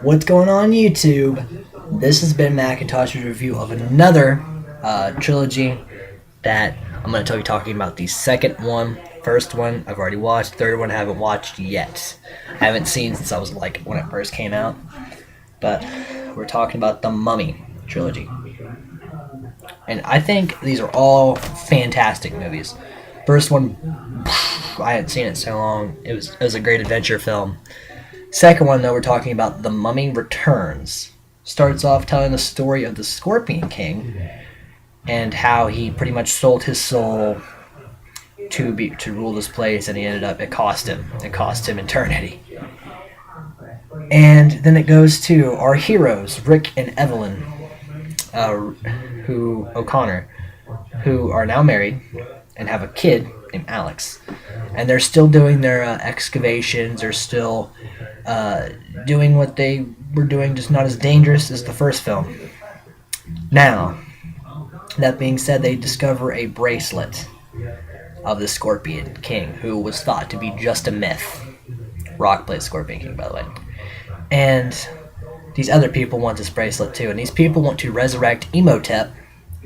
What's going on, YouTube? This has been Macintosh's review of another trilogy that I'm going to be talking about. The second one, first one I've already watched, third one I haven't watched yet. I haven't seen since I was like when it first came out. But we're talking about the Mummy trilogy. And I think these are all fantastic movies. First one, I hadn't seen it in so long. It was a great adventure film. Second one, though, we're talking about The Mummy Returns. Starts off telling the story of the Scorpion King and how he pretty much sold his soul to rule this place, and he ended up, it cost him eternity. And then it goes to our heroes, Rick and Evelyn, O'Connor, who are now married and have a kid named Alex. And they're still doing their excavations. They're still doing what they were doing, just not as dangerous as the first film. Now, that being said, they discover a bracelet of the Scorpion King, who was thought to be just a myth. Rock plays Scorpion King, by the way. And these other people want this bracelet too, and these people want to resurrect Imhotep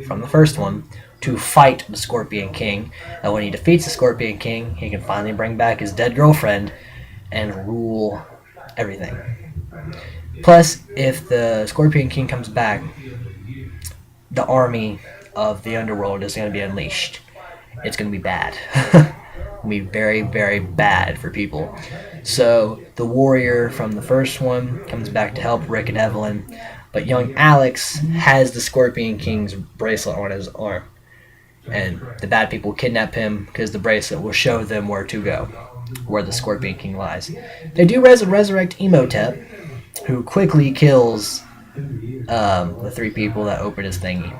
from the first one to fight the Scorpion King. And when he defeats the Scorpion King, he can finally bring back his dead girlfriend and rule everything. Plus, if the Scorpion King comes back, the army of the underworld is going to be unleashed. It's going to be bad. It's going to be very, very bad for people. So the warrior from the first one comes back to help Rick and Evelyn, but young Alex has the Scorpion King's bracelet on his arm. And the bad people kidnap him because the bracelet will show them where to go, where the Scorpion King lies. They do resurrect Imhotep, who quickly kills the three people that opened his thingy.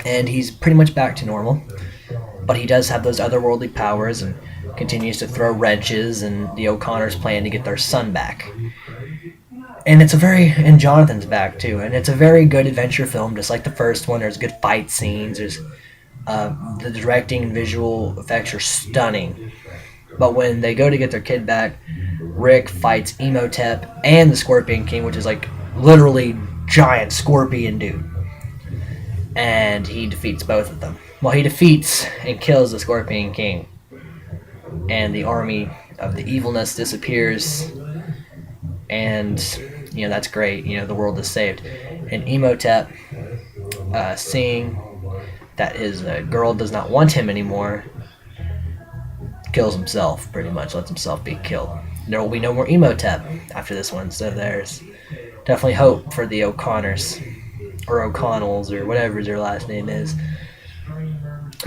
And he's pretty much back to normal. But he does have those otherworldly powers and continues to throw wrenches, and the O'Connors plan to get their son back. And Jonathan's back too, and it's a very good adventure film, just like the first one. There's good fight scenes, there's the directing and visual effects are stunning. But when they go to get their kid back, Rick fights Imhotep and the Scorpion King, which is like literally giant scorpion dude. And he defeats both of them. Well, he defeats and kills the Scorpion King. And the army of the evilness disappears. And, that's great. The world is saved. And Imhotep, seeing that his girl does not want him anymore, kills himself, pretty much. Lets himself be killed. There will be no more Imhotep after this one. So there's definitely hope for the O'Connors. Or O'Connells, or whatever their last name is.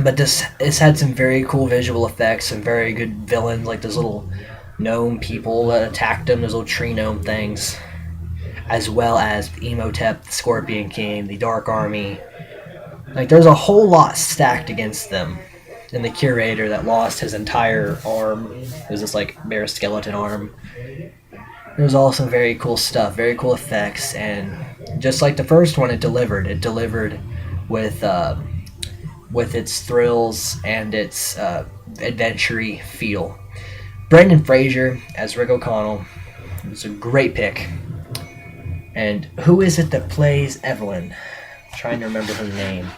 But this had some very cool visual effects, some very good villains, like those little gnome people that attacked them, those little tree gnome things, as well as Imhotep, the Scorpion King, the Dark Army. Like, there's a whole lot stacked against them. And the curator that lost his entire arm, it was this like bare skeleton arm. There was also very cool stuff, very cool effects, and just like the first one, it delivered. It delivered with its thrills and its adventure-y feel. Brendan Fraser as Rick O'Connell was a great pick. And who is it that plays Evelyn? I'm trying to remember her name.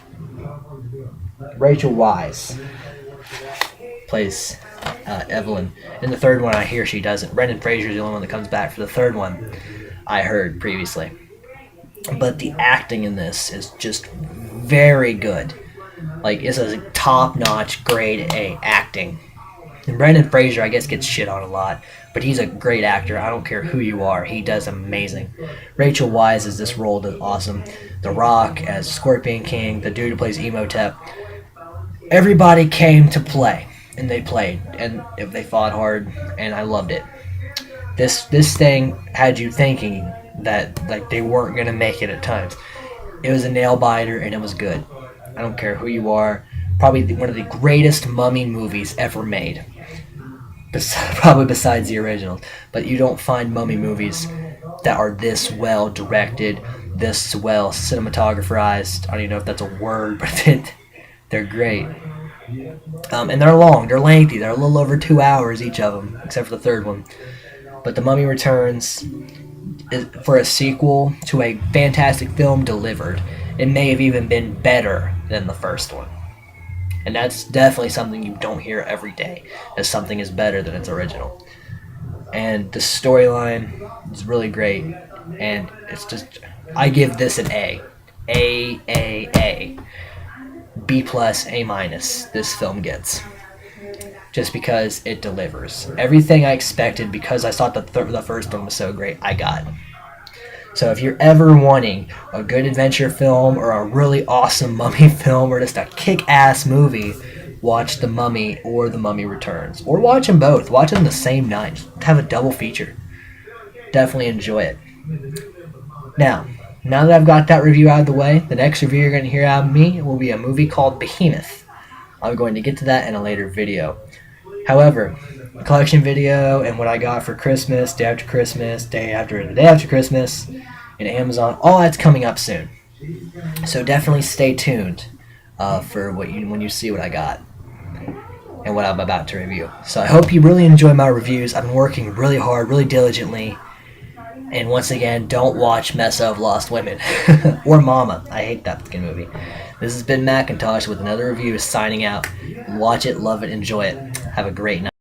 Rachel Weisz plays Evelyn. In the third one, I hear she doesn't. Brendan Fraser is the only one that comes back for the third one, I heard previously. But the acting in this is just very good. Like, it's a top-notch, grade A acting. And Brendan Fraser, I guess, gets shit on a lot, but he's a great actor. I don't care who you are. He does amazing. Rachel Weisz as this role does awesome. The Rock as Scorpion King, the dude who plays Imhotep. Everybody came to play, and they played, and they fought hard, and I loved it. This thing had you thinking that like they weren't gonna make it at times. It was a nail biter, and it was good. I don't care who you are. Probably one of the greatest mummy movies ever made. Probably besides the originals. But you don't find mummy movies that are this well directed, this well cinematographed. I don't even know if that's a word, but they're great. And they're long, they're lengthy, they're a little over 2 hours each of them, except for the third one. But The Mummy Returns is for a sequel to a fantastic film delivered. It may have even been better than the first one. And that's definitely something you don't hear every day, that something is better than its original. And the storyline is really great, and it's just, I give this an A. A. B plus, A minus, this film gets. Just because it delivers. Everything I expected, because I thought the first one was so great, I got. So if you're ever wanting a good adventure film or a really awesome mummy film or just a kick-ass movie, watch The Mummy or The Mummy Returns. Or watch them both. Watch them the same night. Just have a double feature. Definitely enjoy it. Now that I've got that review out of the way, the next review you're going to hear out of me will be a movie called Behemoth. I'm going to get to that in a later video. However, the collection video and what I got for Christmas, day after Christmas, the day after Christmas, and Amazon, all that's coming up soon. So definitely stay tuned for when you see what I got and what I'm about to review. So I hope you really enjoy my reviews. I've been working really hard, really diligently. And once again, don't watch Mesa of Lost Women. Or Mama. I hate that fucking movie. This has been Macintosh with another review signing out. Watch it, love it, enjoy it. Have a great night.